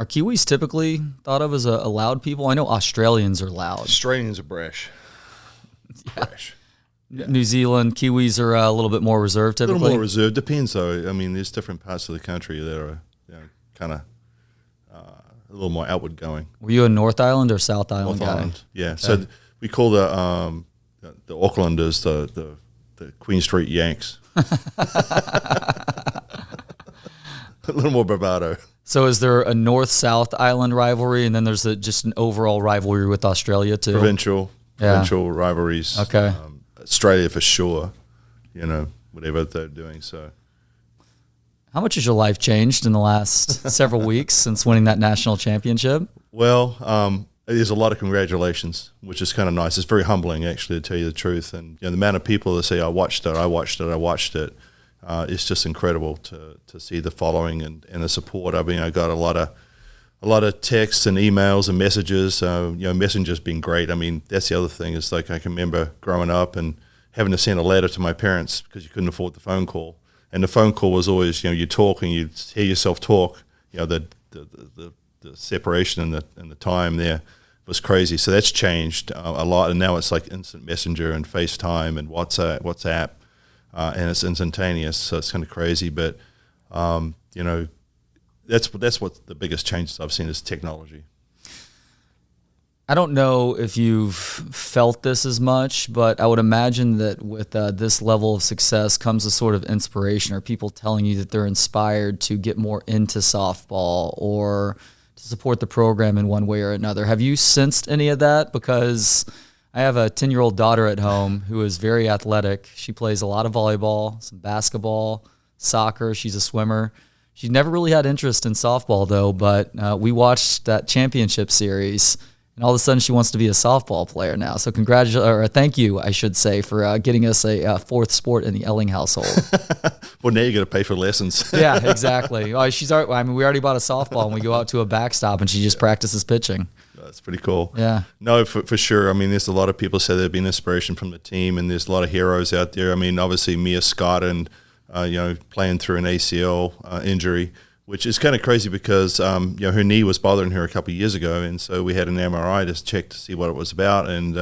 Are Kiwis typically thought of as a loud people? I know Australians are loud. Australians are brash. Yeah. Brash. Yeah. New Zealand, Kiwis are a little bit more reserved typically? A little more reserved. Depends, though. I mean, there's different parts of the country that are kind of a little more outward going. Were you a North Island or South Island North guy? Island, yeah. Okay. So we call the Aucklanders the Queen Street Yanks. A little more bravado. So is there a North-South Island rivalry, and then there's just an overall rivalry with Australia too? Provincial rivalries. Okay. Australia for sure, whatever they're doing. So, how much has your life changed in the last several weeks since winning that national championship? Well, there's a lot of congratulations, which is kind of nice. It's very humbling, actually, to tell you the truth. And the amount of people that say, I watched it, it's just incredible to see the following and the support. I mean, I got a lot of texts and emails and messages. Messenger's been great. I mean, that's the other thing is like I can remember growing up and having to send a letter to my parents because you couldn't afford the phone call. And the phone call was always, you talk and you hear yourself talk. The separation and the time there was crazy. So that's changed a lot. And now it's like instant messenger and FaceTime and WhatsApp, and it's instantaneous. So it's kind of crazy. But, that's what the biggest changes I've seen is technology. I don't know if you've felt this as much, but I would imagine that with this level of success comes a sort of inspiration, or people telling you that they're inspired to get more into softball or to support the program in one way or another. Have you sensed any of that? Because I have a 10-year-old daughter at home who is very athletic. She plays a lot of volleyball, some basketball, soccer. She's a swimmer. She's never really had interest in softball, though, but we watched that championship series, and all of a sudden she wants to be a softball player now. So thank you, I should say, for getting us a fourth sport in the Elling household. Well, now you got to pay for lessons. Yeah, exactly. We already bought a softball, and we go out to a backstop, and she just practices pitching. That's pretty cool. Yeah. No, for sure. I mean, there's a lot of people say they've been inspiration from the team, and there's a lot of heroes out there. I mean, obviously Mia Scott and playing through an ACL injury, which is kind of crazy because her knee was bothering her a couple of years ago, and so we had an MRI to check to see what it was about, and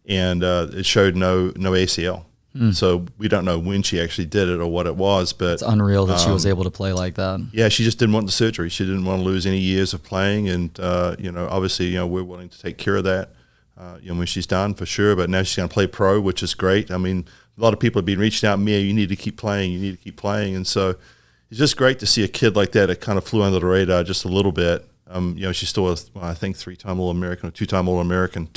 it showed no ACL. So we don't know when she actually did it or what it was, but it's unreal that she was able to play like that. Yeah, she just didn't want the surgery. She didn't want to lose any years of playing, and obviously, we're willing to take care of that. When she's done for sure. But now she's going to play pro, which is great. I mean, a lot of people have been reaching out, Mia, you need to keep playing. And so it's just great to see a kid like that. It kind of flew under the radar just a little bit. She's still I think 3-time All-American or 2-time All-American.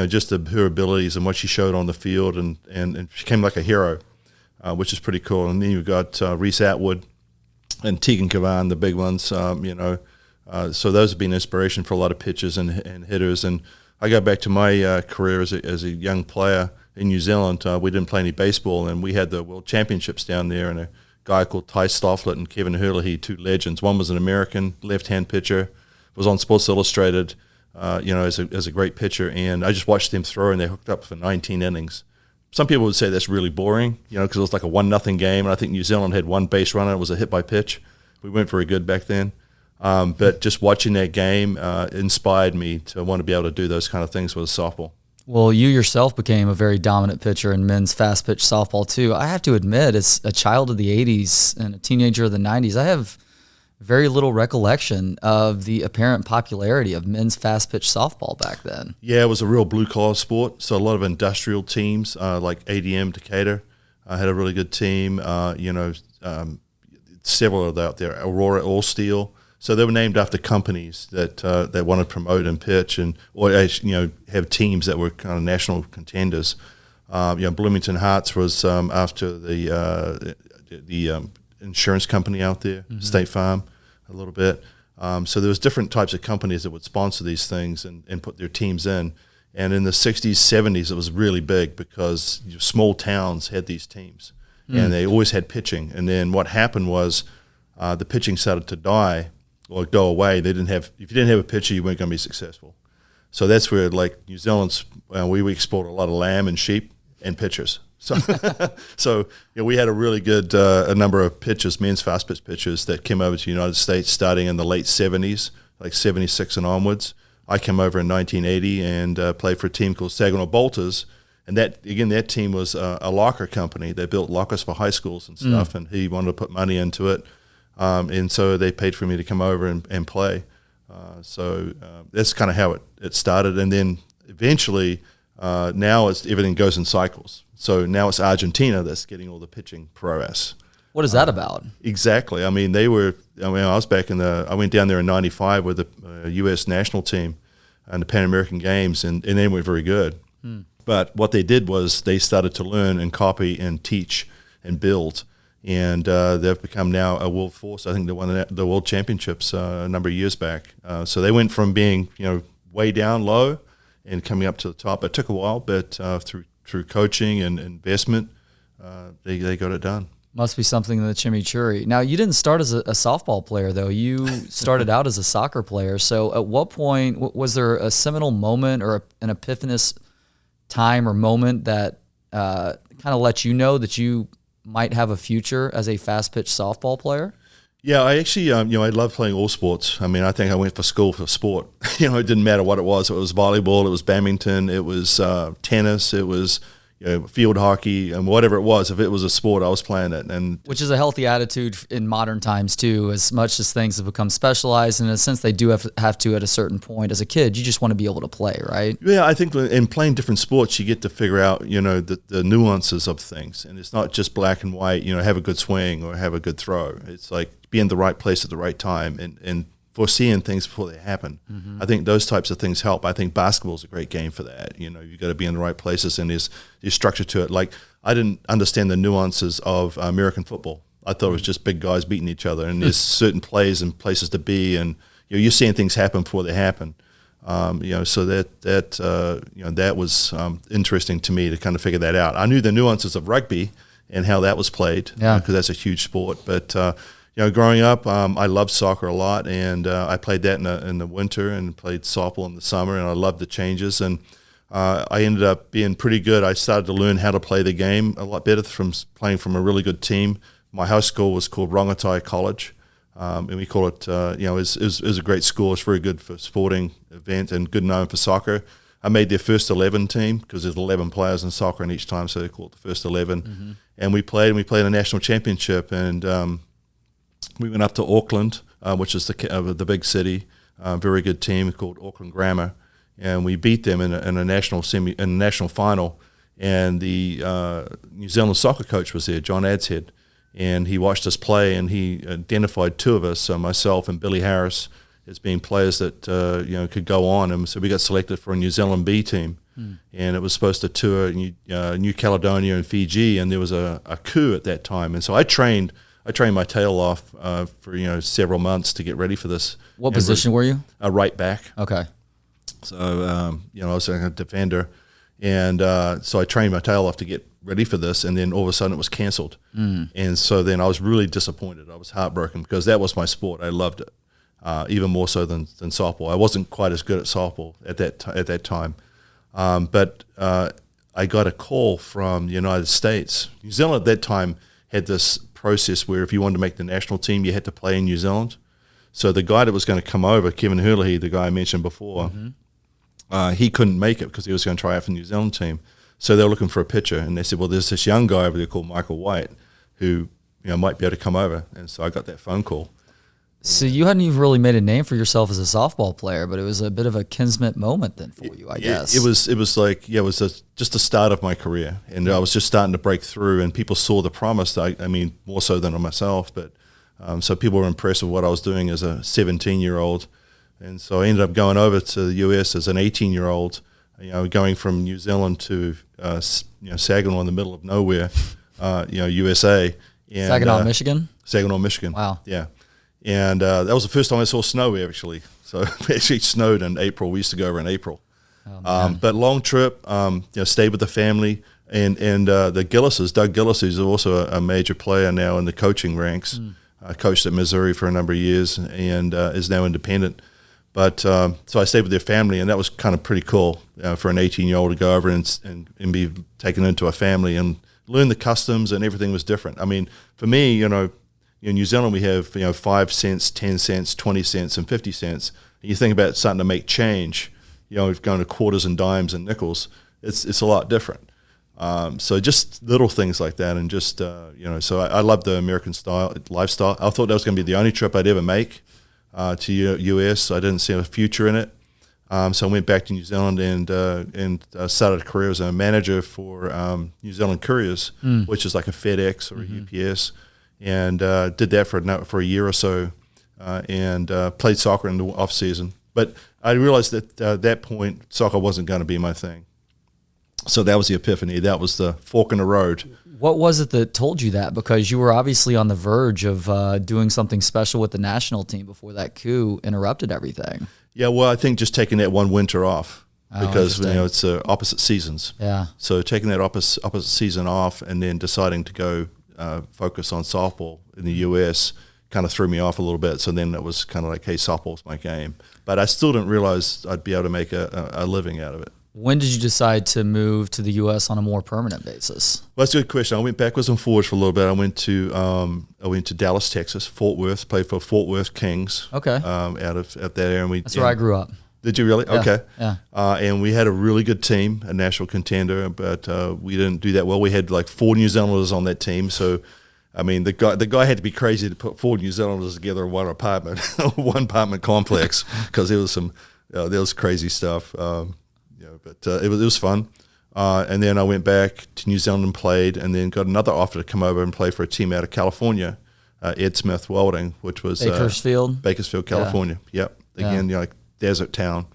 Just her abilities and what she showed on the field, and she came like a hero, which is pretty cool. And then you've got Reese Atwood and Tegan Cavan, the big ones, so those have been inspiration for a lot of pitchers and hitters. And I go back to my career as a young player in New Zealand. We didn't play any baseball, and we had the World Championships down there, and a guy called Ty Stofflet and Kevin Herlihy, two legends. One was an American left-hand pitcher, was on Sports Illustrated, as a great pitcher, and I just watched them throw, and they hooked up for 19 innings. Some people would say that's really boring, because it was like a 1-0 game, and I think New Zealand had one base runner. It was a hit by pitch. We weren't very good back then. But just watching that game inspired me to want to be able to do those kind of things with softball. Well, you yourself became a very dominant pitcher in men's fast-pitch softball, too. I have to admit, as a child of the 80s and a teenager of the 90s, I have very little recollection of the apparent popularity of men's fast-pitch softball back then. Yeah, it was a real blue-collar sport, so a lot of industrial teams like ADM Decatur had a really good team. Several of them out there, Aurora All Steel. So they were named after companies that wanted to promote and pitch, or have teams that were kind of national contenders. Bloomington Hearts was after the insurance company out there, State Farm, a little bit. So there was different types of companies that would sponsor these things and put their teams in. And in the 60s, 70s, it was really big because small towns had these teams, and they always had pitching. And then what happened was the pitching started to die or go away. If you didn't have a pitcher, you weren't going to be successful. So that's where, like New Zealand's, we export a lot of lamb and sheep and pitchers. So, so we had a really good a number of pitchers, men's fast pitch pitchers, that came over to the United States starting in the late 70s, like 76 and onwards. I came over in 1980 and played for a team called Saginaw Bolters. And that team was a locker company. They built lockers for high schools and stuff, and he wanted to put money into it. And so they paid for me to come over and play. So that's kind of how it started. And then eventually, now everything goes in cycles. So now it's Argentina that's getting all the pitching prowess. What is that about? Exactly. I mean, I went down there in '95 with the U.S. national team and the Pan American Games, and they were very good. But what they did was they started to learn and copy and teach and build. And they've become now a world force. I think they won the world championships a number of years back. So they went from being way down low and coming up to the top. It took a while, but through coaching and investment, they got it done. Must be something in the chimichurri. Now, you didn't start as a softball player, though. You started out as a soccer player. So at what point, was there a seminal moment or an epiphanous time or moment that kind of let you know that you might have a future as a fast-pitch softball player? Yeah, I actually, I love playing all sports. I mean, I think I went for school for sport. It didn't matter what it was. It was volleyball, it was badminton, it was tennis, it was field hockey, and whatever it was. If it was a sport, I was playing it. And which is a healthy attitude in modern times too. As much as things have become specialized, and in a sense they do have to at a certain point. As a kid, you just want to be able to play, right? Yeah, I think in playing different sports, you get to figure out the nuances of things, and it's not just black and white. Have a good swing or have a good throw. It's like be in the right place at the right time and foreseeing things before they happen. I think those types of things help. I think basketball is a great game for that. You've got to be in the right places, and there's structure to it. Like, I didn't understand the nuances of American football. I thought it was just big guys beating each other, and there's certain plays and places to be, and you're seeing things happen before they happen. So that was interesting to me to kind of figure that out. I knew the nuances of rugby and how that was played, because that's a huge sport, but growing up, I loved soccer a lot, and I played that in the winter and played softball in the summer, and I loved the changes. And I ended up being pretty good. I started to learn how to play the game a lot better from playing from a really good team. My high school was called Rongotai College, and we call it, it was a great school. It's very good for sporting events and good known for soccer. I made their first 11 team because there's 11 players in soccer in each time, so they call it the first 11. And we played a national championship, and we went up to Auckland, which is the big city, very good team called Auckland Grammar, and we beat them in a national final. And the New Zealand soccer coach was there, John Adshead, and he watched us play, and he identified two of us, so myself and Billy Harris, as being players that could go on, and so we got selected for a New Zealand B team, and it was supposed to tour New Caledonia and Fiji, and there was a coup at that time, and so I trained my tail off for several months to get ready for this. What position were you? Right back. Okay. So I was a defender, and so I trained my tail off to get ready for this, and then all of a sudden it was canceled, and so then I was really disappointed. I was heartbroken because that was my sport. I loved it, even more so than softball. I wasn't quite as good at softball at that time, but I got a call from the United States. New Zealand at that time had this process where if you wanted to make the national team, you had to play in New Zealand. So the guy that was going to come over, Kevin Hurley, the guy I mentioned before, he couldn't make it because he was going to try out for the New Zealand team. So they were looking for a pitcher, and they said, well, there's this young guy over there called Michael White who might be able to come over. And so I got that phone call. So you hadn't even really made a name for yourself as a softball player, but it was a bit of a kismet moment then for you, I guess. It was just the start of my career, and I was just starting to break through, and people saw the promise. I mean, more so than myself, but so people were impressed with what I was doing as a 17-year-old, and so I ended up going over to the U.S. as an 18-year-old, going from New Zealand to Saginaw in the middle of nowhere, USA. And, Saginaw, Michigan? Saginaw, Michigan. Wow. Yeah. And that was the first time I saw snow, actually. So it actually snowed in April. We used to go over in April. But long trip, stayed with the family. And the Gillises, Doug Gillis, who's also a major player now in the coaching ranks, coached at Missouri for a number of years and is now independent. But so I stayed with their family, and that was kind of pretty cool for an 18-year-old to go over and be taken into a family and learned the customs, and everything was different. I mean, for me, in New Zealand we have 5 cents, 10 cents, 20 cents, and 50 cents. And you think about starting to make change, going to quarters and dimes and nickels. It's a lot different. So just little things like that, and just so I love the American lifestyle. I thought that was going to be the only trip I'd ever make to US. I didn't see a future in it. So I went back to New Zealand and started a career as a manager for New Zealand Couriers, which is like a FedEx or a UPS, and did that for a year or so, and played soccer in the off season. But I realized that at that point, soccer wasn't going to be my thing. So that was the epiphany. That was the fork in the road. What was it that told you that? Because you were obviously on the verge of doing something special with the national team before that coup interrupted everything. Yeah, well, I think just taking that one winter off, because it's opposite seasons. Yeah. So taking that opposite season off and then deciding to go focus on softball in the US kind of threw me off a little bit. So then it was kind of like, hey, softball's my game. But I still didn't realize I'd be able to make a living out of it. When did you decide to move to the U.S. on a more permanent basis? Well, that's a good question. I went backwards and forwards for a little bit. I went to Dallas, Texas, Fort Worth, played for Fort Worth Kings. Okay. Out that area. And that's where I grew up. Did you really? Yeah, okay. Yeah. And we had a really good team, a national contender, but we didn't do that well. We had like 4 New Zealanders on that team, so I mean, the guy had to be crazy to put 4 New Zealanders together in one apartment, one apartment complex, because there was there was crazy stuff. But it was fun. And then I went back to New Zealand and played, and then got another offer to come over and play for a team out of California, Ed Smith Welding, which was Bakersfield, California. Yeah. Yep. Again, like desert town.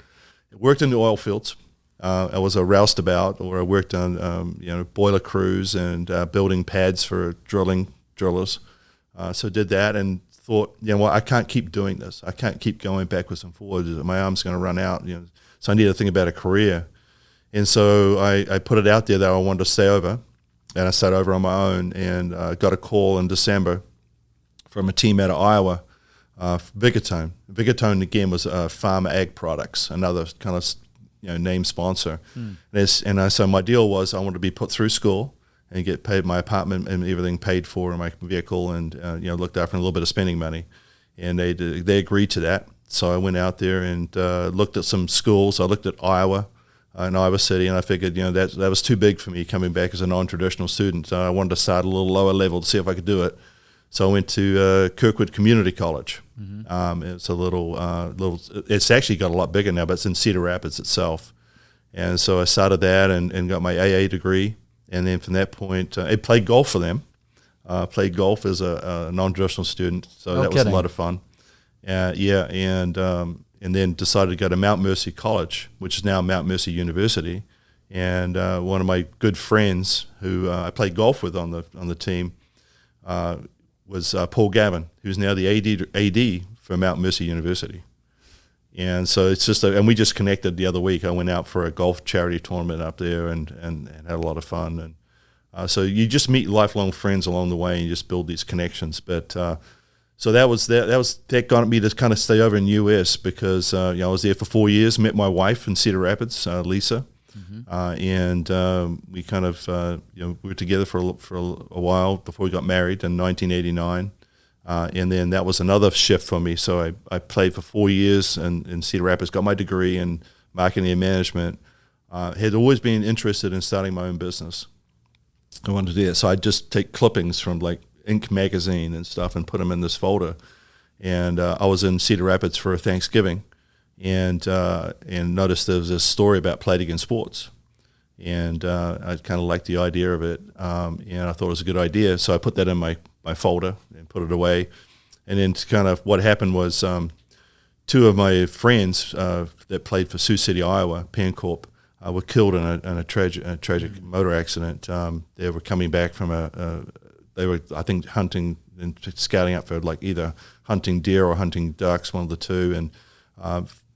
I worked in the oil fields. I was a roustabout, or I worked on boiler crews and building pads for drillers. So did that and thought, I can't keep doing this. I can't keep going backwards and forwards. My arm's going to run out. So I need to think about a career. And so I put it out there that I wanted to stay over, and I stayed over on my own, and got a call in December from a team out of Iowa, Biggertone. Biggertone, again, was Farmer Ag Products, another kind of name sponsor. So my deal was I wanted to be put through school and get paid my apartment and everything paid for, and my vehicle, and looked after a little bit of spending money. And they agreed to that. So I went out there and looked at some schools. I looked at Iowa, in Iowa City, and I figured, that was too big for me coming back as a non-traditional student. So I wanted to start a little lower level to see if I could do it. So I went to Kirkwood Community College. It's a little. It's actually got a lot bigger now, but it's in Cedar Rapids itself. And so I started that and got my AA degree. And then from that point, I played golf for them. Played golf as a non-traditional student, so that was a lot of fun. And then decided to go to Mount Mercy College, which is now Mount Mercy University. And one of my good friends, who I played golf with on the team, was Paul Gavin, who's now the AD for Mount Mercy University. And so it's just, and we just connected the other week. I went out for a golf charity tournament up there and had a lot of fun. And so you just meet lifelong friends along the way, and you just build these connections. But so that got me to kind of stay over in US, because I was there for 4 years. Met my wife in Cedar Rapids, Lisa, and we kind of we were together for a while before we got married in 1989. And then that was another shift for me. So I played for 4 years in Cedar Rapids, got my degree in marketing and management. Had always been interested in starting my own business. I wanted to do that. So I'd just take clippings from like Inc. magazine and stuff and put them in this folder. And I was in Cedar Rapids for Thanksgiving, and noticed there was this story about Play It Again Sports. And I kind of liked the idea of it, and I thought it was a good idea. So I put that in my folder and put it away. And then kind of what happened was 2 of my friends that played for Sioux City, Iowa, Pancorp, were killed in a tragic motor accident. They were coming back from they were, I think, hunting and scouting out for like either hunting deer or hunting ducks, one of the two, and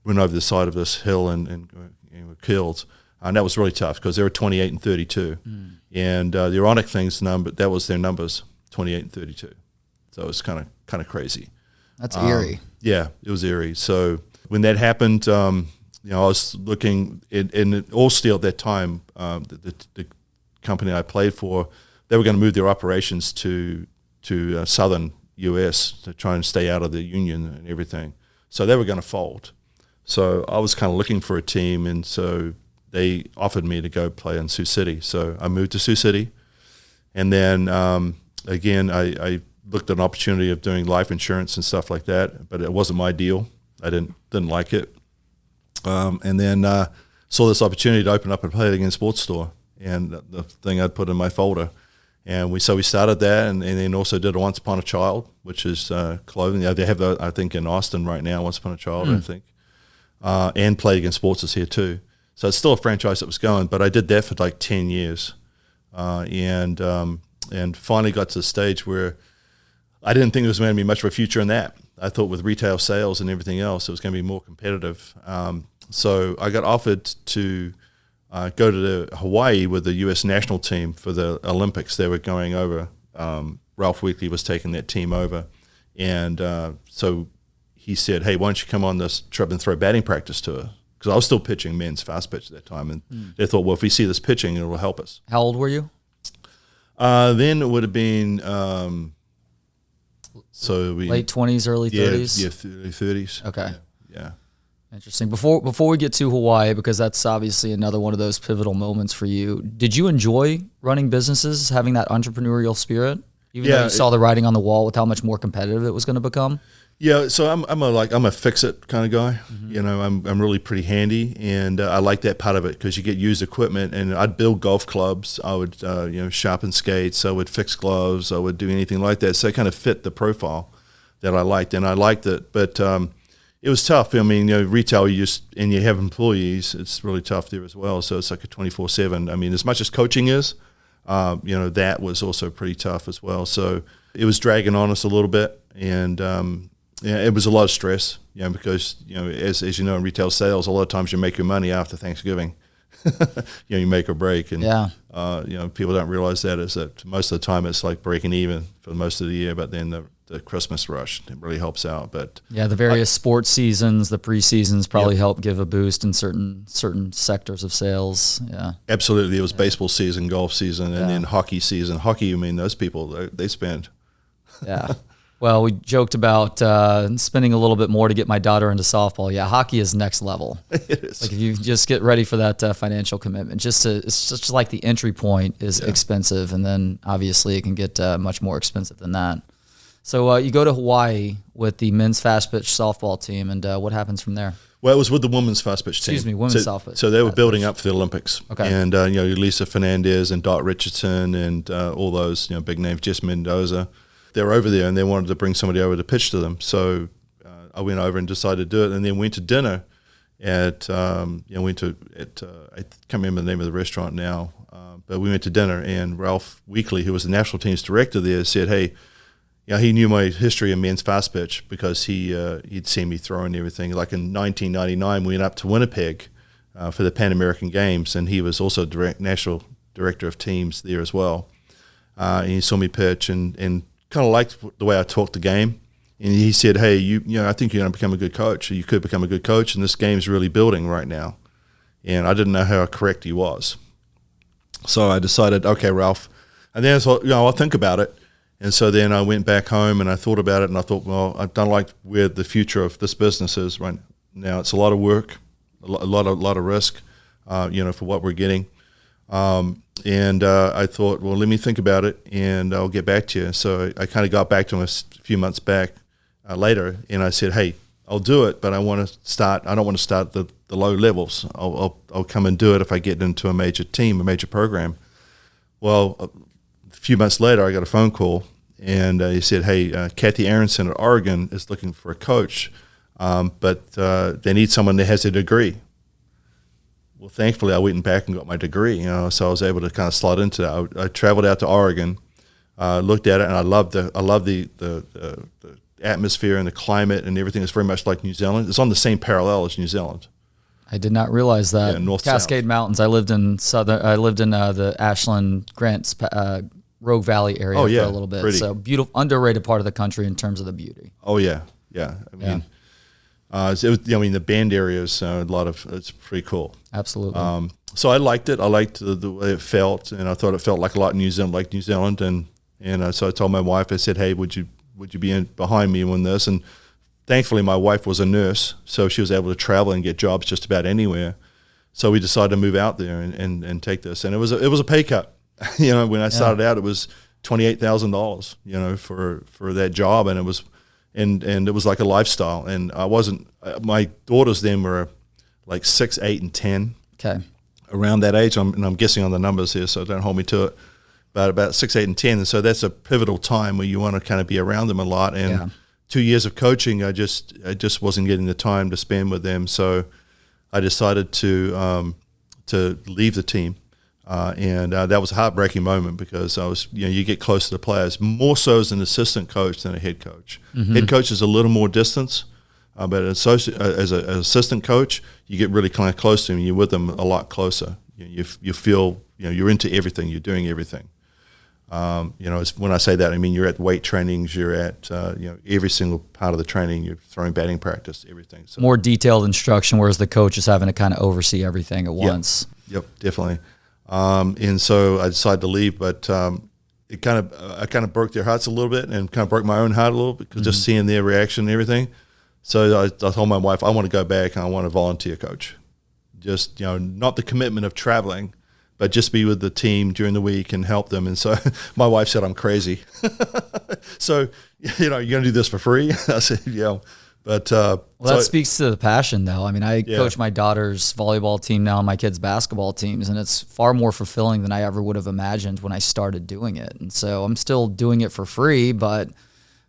went over the side of this hill and were killed. And that was really tough, because they were 28 and 32. And the ironic thing's that was their numbers, 28 and 32. So it was kind of crazy. That's eerie. Yeah, it was eerie. So when that happened, I was looking in All Steel at that time, the company I played for. they were going to move their operations to southern U.S. to try and stay out of the union and everything. So they were going to fold. So I was kind of looking for a team, and so they offered me to go play in Sioux City. So I moved to Sioux City, and then again I looked at an opportunity of doing life insurance and stuff like that, but it wasn't my deal. I didn't like it, and then saw this opportunity to open up a Play Again sports store, and the thing I'd put in my folder. And we started that, and then also did a Once Upon a Child, which is clothing. They have I think in Austin right now, Once Upon a Child, I think, and Play Again Sports is here too. So it's still a franchise that was going, but I did that for like 10 years, and finally got to the stage where I didn't think there was going to be much of a future in that. I thought with retail sales and everything else, it was going to be more competitive. So I got offered to go to Hawaii with the U.S. national team for the Olympics. They were going over. Ralph Weekley was taking that team over. And so he said, hey, why don't you come on this trip and throw batting practice to her? Because I was still pitching men's fast pitch at that time. And they thought, well, if we see this pitching, it will help us. How old were you? Then it would have been late 20s, early 30s? Yeah, early 30s. Okay. Yeah. Interesting. Before we get to Hawaii, because that's obviously another one of those pivotal moments for you, did you enjoy running businesses, having that entrepreneurial spirit, even though you saw the writing on the wall with how much more competitive it was going to become? Yeah, so I'm a fix it kind of guy. Mm-hmm. You know, I'm really pretty handy, and I like that part of it because you get used equipment. And I'd build golf clubs. I would sharpen skates. I would fix gloves. I would do anything like that. So it kind of fit the profile that I liked, and I liked it, but. It was tough. I mean, retail, you have employees. It's really tough there as well. So it's like a 24/7. I mean, as much as coaching is, that was also pretty tough as well. So it was dragging on us a little bit, and it was a lot of stress. Because as you know, in retail sales, a lot of times you make your money after Thanksgiving. You make or break, and people don't realize that most of the time it's like breaking even for most of the year, but then the Christmas rush, it really helps out. But the various sports seasons, the pre-seasons probably help give a boost in certain sectors of sales. Yeah, absolutely. It was baseball season, golf season, and then hockey season. Hockey, I mean, those people they spend. Yeah. Well, we joked about spending a little bit more to get my daughter into softball. Yeah, hockey is next level. It is. Like if you just get ready for that financial commitment, it's just like the entry point is expensive, and then obviously it can get much more expensive than that. So you go to Hawaii with the men's fast pitch softball team, and what happens from there? Well, it was with the women's fast pitch team. Excuse me, women's soft pitch. So they were building up for the Olympics. Okay. And, Lisa Fernandez and Dot Richardson and all those, big names, Jess Mendoza. They were over there, and they wanted to bring somebody over to pitch to them. So I went over and decided to do it, and then went to dinner at, I can't remember the name of the restaurant now, but we went to dinner, and Ralph Weekley, who was the national team's director there, said, hey, he knew my history in men's fast pitch because he'd seen me throw and everything. Like in 1999, we went up to Winnipeg for the Pan American Games, and he was also national director of teams there as well. And he saw me pitch and kind of liked the way I talked the game. And he said, hey, I think you're going to become a good coach. You could become a good coach, and this game's really building right now. And I didn't know how correct he was. So I decided, okay, Ralph. And then I thought, I'll think about it. And so then I went back home and I thought about it, and I thought, well, I don't like where the future of this business is right now. It's a lot of work, a lot of risk, for what we're getting. And I thought, well, let me think about it, and I'll get back to you. So I kind of got back to him a few months back later, and I said, hey, I'll do it, but I don't want to start the low levels. I'll come and do it if I get into a major team, a major program. Well, a few months later, I got a phone call, and he said, hey, Kathy Aronson at Oregon is looking for a coach, but they need someone that has a degree. Well, thankfully, I went back and got my degree, so I was able to kind of slot into that. I traveled out to Oregon, looked at it, and I loved the atmosphere and the climate and everything. It's very much like New Zealand. It's on the same parallel as New Zealand. I did not realize that. Yeah, north Cascade south. Mountains. I lived in the Ashland, Grants, Rogue Valley area for a little bit. Pretty. So beautiful, underrated part of the country in terms of the beauty. Oh yeah. I mean, the band area is it's pretty cool. Absolutely. So I liked it. I liked the way it felt, and I thought it felt like a lot in New Zealand, like New Zealand. And so I told my wife, I said, "Hey, would you be behind me on this?" And thankfully, my wife was a nurse, so she was able to travel and get jobs just about anywhere. So we decided to move out there and take this, and it was a pay cut. When I started out, it was $28,000, for that job, and it was like a lifestyle. And I wasn't. My daughters then were like 6, 8, and 10. Okay. Around that age, I'm guessing on the numbers here, so don't hold me to it. But about 6, 8, and 10, and so that's a pivotal time where you want to kind of be around them a lot. And 2 years of coaching, I just wasn't getting the time to spend with them, so I decided to leave the team. And that was a heartbreaking moment because I was, you get close to the players, more so as an assistant coach than a head coach. Mm-hmm. Head coach is a little more distance, but as an assistant coach, you get really kind of close to them. You're with them a lot closer. You feel, you're into everything. You're doing everything. When I say that, I mean you're at weight trainings, you're at every single part of the training. You're throwing batting practice, everything. So more detailed instruction, whereas the coach is having to kind of oversee everything at once. Yep, definitely. And so I decided to leave, but I kind of broke their hearts a little bit, and kind of broke my own heart a little bit because just seeing their reaction and everything. So I told my wife, I want to go back and I want to volunteer coach. Just not the commitment of traveling, but just be with the team during the week and help them. And so my wife said I'm crazy. So you're going to do this for free? I said, yeah. But that speaks to the passion, though. I mean, I coach my daughter's volleyball team now and my kids' basketball teams, and it's far more fulfilling than I ever would have imagined when I started doing it. And so I'm still doing it for free, but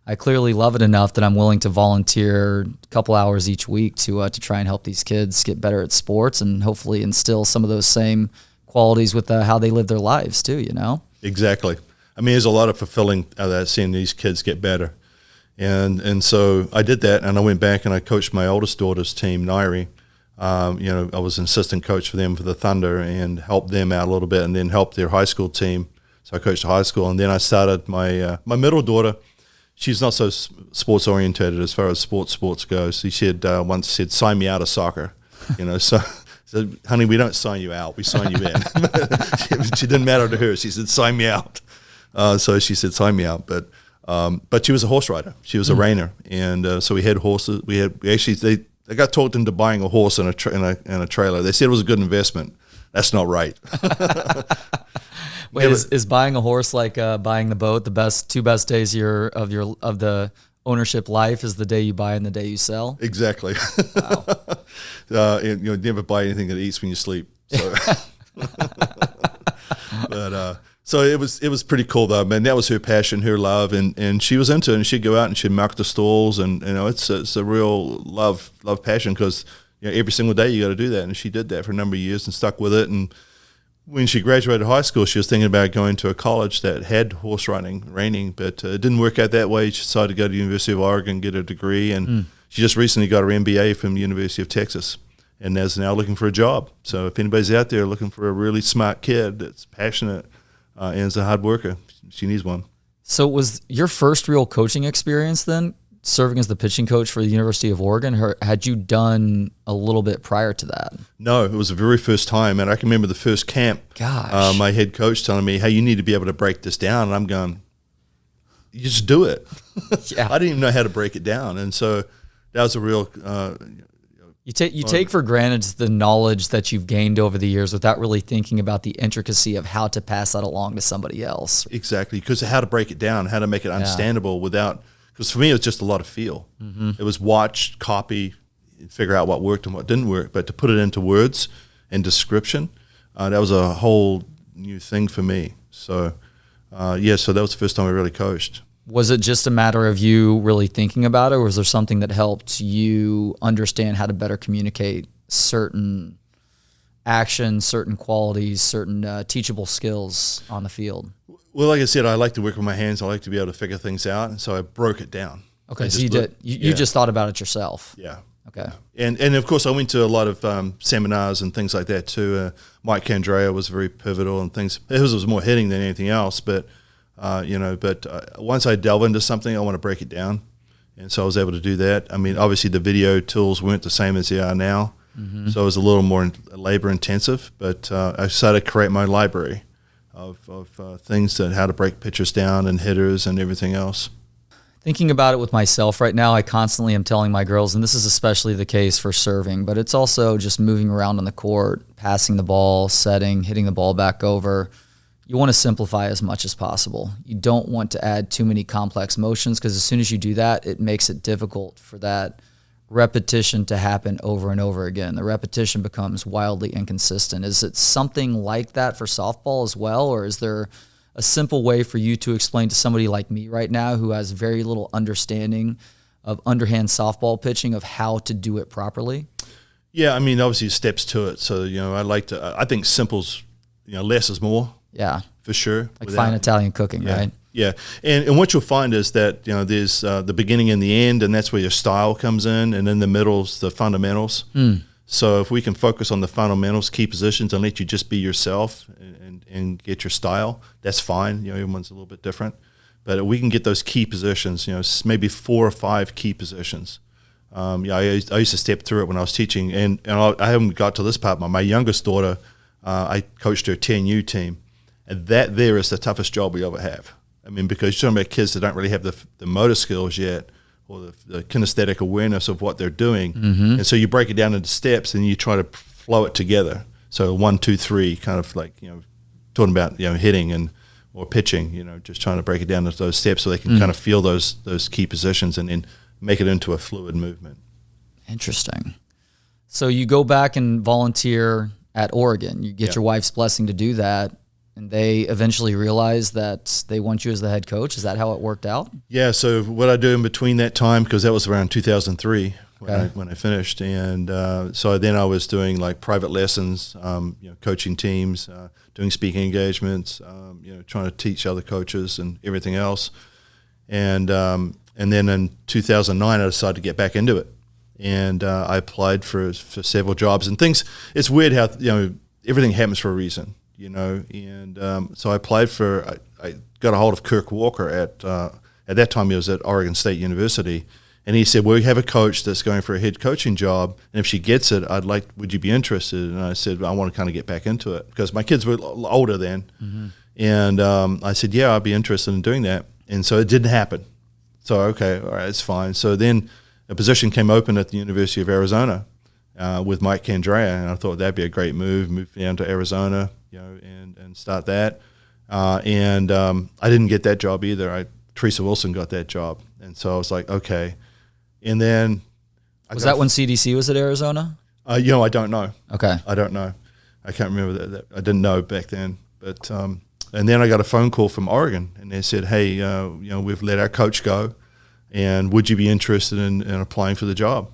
I clearly love it enough that I'm willing to volunteer a couple hours each week to try and help these kids get better at sports and hopefully instill some of those same qualities with how they live their lives too. Exactly. I mean, there's a lot of fulfilling seeing these kids get better. And so I did that, and I went back and I coached my oldest daughter's team, Nairi. I was an assistant coach for them for the Thunder and helped them out a little bit, and then helped their high school team. So I coached the high school, and then I started my middle daughter. She's not so sports orientated as far as sports goes. She had once said, "Sign me out of soccer," So, honey, we don't sign you out; we sign you in. She didn't matter to her. She said, "Sign me out." So she said, "Sign me out," but she was a horse rider. She was a reiner, and so we had horses. They got talked into buying a horse and a trailer. They said it was a good investment. That's not right. Wait, is buying a horse like buying the boat? The two best days of the ownership life is the day you buy and the day you sell. Exactly. Wow. And never buy anything that eats when you sleep. So. But so it was pretty cool though, man. That was her passion, her love, and she was into it. And she'd go out and she'd mark the stalls, and it's a real love passion because every single day you got to do that. And she did that for a number of years and stuck with it. And when she graduated high school, she was thinking about going to a college that had horse reining, but it didn't work out that way. She decided to go to the University of Oregon, get a degree, and she just recently got her MBA from the University of Texas, and is now looking for a job. So if anybody's out there looking for a really smart kid that's passionate and is a hard worker, she needs one. So was your first real coaching experience then serving as the pitching coach for the University of Oregon, or had you done a little bit prior to that? No, it was the very first time, and I can remember the first camp. Gosh. My head coach telling me, "Hey, you need to be able to break this down," and I'm going, "You just do it." Yeah. I didn't even know how to break it down, and so that was a real. You take for granted the knowledge that you've gained over the years without really thinking about the intricacy of how to pass that along to somebody else. Exactly, because how to break it down, how to make it understandable without. Because for me, it was just a lot of feel. Mm-hmm. It was watch, copy, figure out what worked and what didn't work. But to put it into words and description, that was a whole new thing for me. So, so that was the first time I really coached. Was it just a matter of you really thinking about it, or was there something that helped you understand how to better communicate certain actions, certain qualities, certain teachable skills on the field? Well, like I said, I like to work with my hands. I like to be able to figure things out, and so I broke it down. Okay, so you just thought about it yourself. Yeah. Okay. And of course, I went to a lot of seminars and things like that too. Mike Candrea was very pivotal and things. His was more hitting than anything else, but once I delve into something, I want to break it down, and so I was able to do that. I mean, obviously, the video tools weren't the same as they are now. Mm-hmm. So it was a little labor intensive, but I started to create my library of things that how to break pitchers down and hitters and everything else. Thinking about it with myself right now, I constantly am telling my girls, and this is especially the case for serving, but it's also just moving around on the court, passing the ball, setting, hitting the ball back over. You want to simplify as much as possible. You don't want to add too many complex motions, because as soon as you do that, it makes it difficult for that repetition to happen over and over again. The repetition becomes wildly inconsistent. Is it something like that for softball as well, or is there a simple way for you to explain to somebody like me right now who has very little understanding of underhand softball pitching of how to do it properly? Yeah, I mean, obviously steps to it. So, I think simple's, less is more. Yeah. For sure. Like fine Italian cooking, right? Yeah. And what you'll find is that, there's the beginning and the end, and that's where your style comes in, and in the middle's the fundamentals. So if we can focus on the fundamentals, key positions, and let you just be yourself and get your style, that's fine. Everyone's a little bit different. But we can get those key positions, maybe 4 or 5 key positions. I used to step through it when I was teaching, and I haven't got to this part. My youngest daughter, I coached her 10U team, and that there is the toughest job we ever have. I mean, because you're talking about kids that don't really have the motor skills yet, or the kinesthetic awareness of what they're doing. And so you break it down into steps and you try to flow it together. So 1, 2, 3, kind of like, talking about, hitting or pitching, just trying to break it down into those steps so they can kind of feel those key positions and then make it into a fluid movement. Interesting. So you go back and volunteer at Oregon. You get your wife's blessing to do that. And they eventually realize that they want you as the head coach. Is that how it worked out? Yeah. So what I do in between that time, because that was around 2003 when I finished, and so then I was doing like private lessons, coaching teams, doing speaking engagements, trying to teach other coaches and everything else. And then in 2009, I decided to get back into it, and I applied for several jobs and things. It's weird how everything happens for a reason. So I applied I got a hold of Kirk Walker at that time he was at Oregon State University, and he said, well, we have a coach that's going for a head coaching job, and if she gets it, would you be interested? And I said, I want to kind of get back into it, because my kids were older then. And I said, yeah, I'd be interested in doing that. And so it didn't happen. So, okay, all right, it's fine. So then a position came open at the University of Arizona with Mike Candrea, and I thought that'd be a great move down to Arizona, and start that. I didn't get that job either. Teresa Wilson got that job, and so I was like, okay. And then was that when CDC was at Arizona? I don't know. Okay, I don't know. I can't remember that. I didn't know back then. But and then I got a phone call from Oregon, and they said, hey, we've let our coach go, and would you be interested in applying for the job?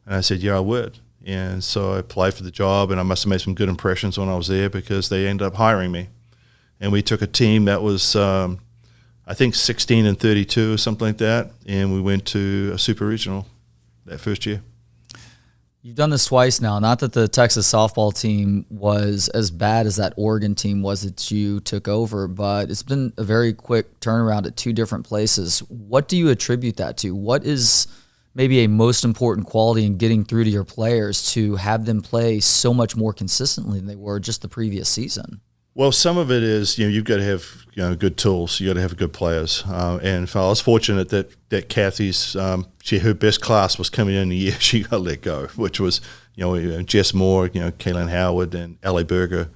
And I said, yeah, I would. And so I applied for the job, and I must have made some good impressions when I was there, because they ended up hiring me. And we took a team that was, I think, 16 and 32 or something like that, and we went to a super regional that first year. You've done this twice now. Not that the Texas softball team was as bad as that Oregon team was that you took over, but it's been a very quick turnaround at 2 different places. What do you attribute that to? What is maybe a most important quality in getting through to your players to have them play so much more consistently than they were just the previous season? Well, some of it is, you've got to have good tools. You got to have good players. And I was fortunate that Kathy's, her best class was coming in the year she got let go, which was, Jess Moore, Kaylin Howard, and Allie Berger,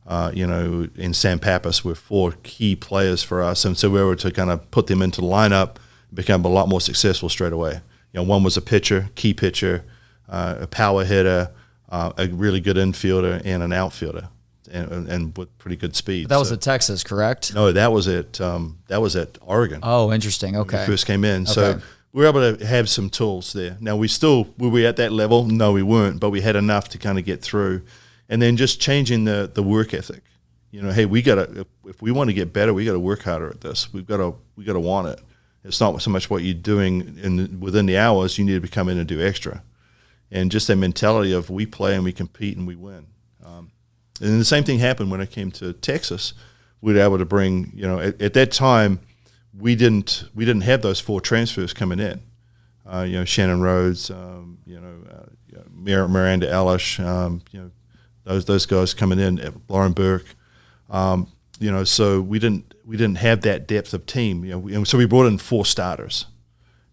and Sam Pappas were 4 key players for us. And so we were to kind of put them into the lineup, become a lot more successful straight away. One was a pitcher, key pitcher, a power hitter, a really good infielder, and an outfielder, and with pretty good speed. That was at Texas, correct? No, that was at Oregon. Oh, interesting. Okay. When we first came in. So we were able to have some tools there. Now, were we at that level? No, we weren't, but we had enough to kind of get through. And then just changing the work ethic. Hey, if we want to get better, we got to work harder at this. We got to want it. It's not so much what you're doing within the hours. You need to come in and do extra, and just that mentality of we play and we compete and we win. And the same thing happened when I came to Texas. We were able to bring, at that time, we didn't have those 4 transfers coming in. Shannon Rhodes, Miranda Elish, those guys coming in, Lauren Burke. So we didn't have that depth of team. So we brought in 4 starters.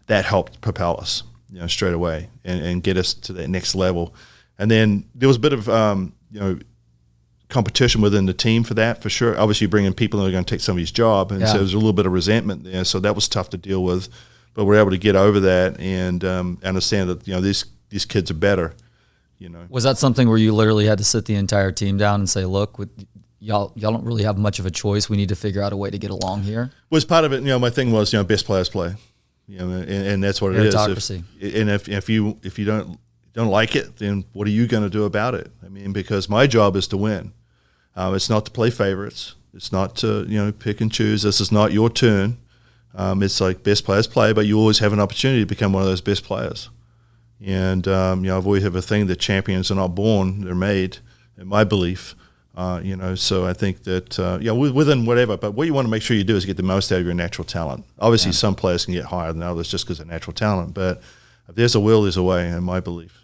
That helped propel us, straight away and get us to that next level. And then there was a bit of competition within the team for sure. Obviously, bringing people that are going to take somebody's job, and so there's a little bit of resentment there. So that was tough to deal with, but we're able to get over that and understand that these kids are better. Was that something where you literally had to sit the entire team down and say, "Look, y'all don't really have much of a choice. We need to figure out a way to get along here"? Was part of it. My thing was best players play. And that's what it is. If you don't like it, then what are you going to do about it? I mean, because my job is to win. It's not to play favorites. It's not to pick and choose. This is not your turn. It's like best players play, but you always have an opportunity to become one of those best players. And I've always have a thing that champions are not born; they're made. In my belief, So I think that within whatever. But what you want to make sure you do is get the most out of your natural talent. Obviously, some players can get higher than others just because of natural talent. But if there's a will, there's a way. In my belief.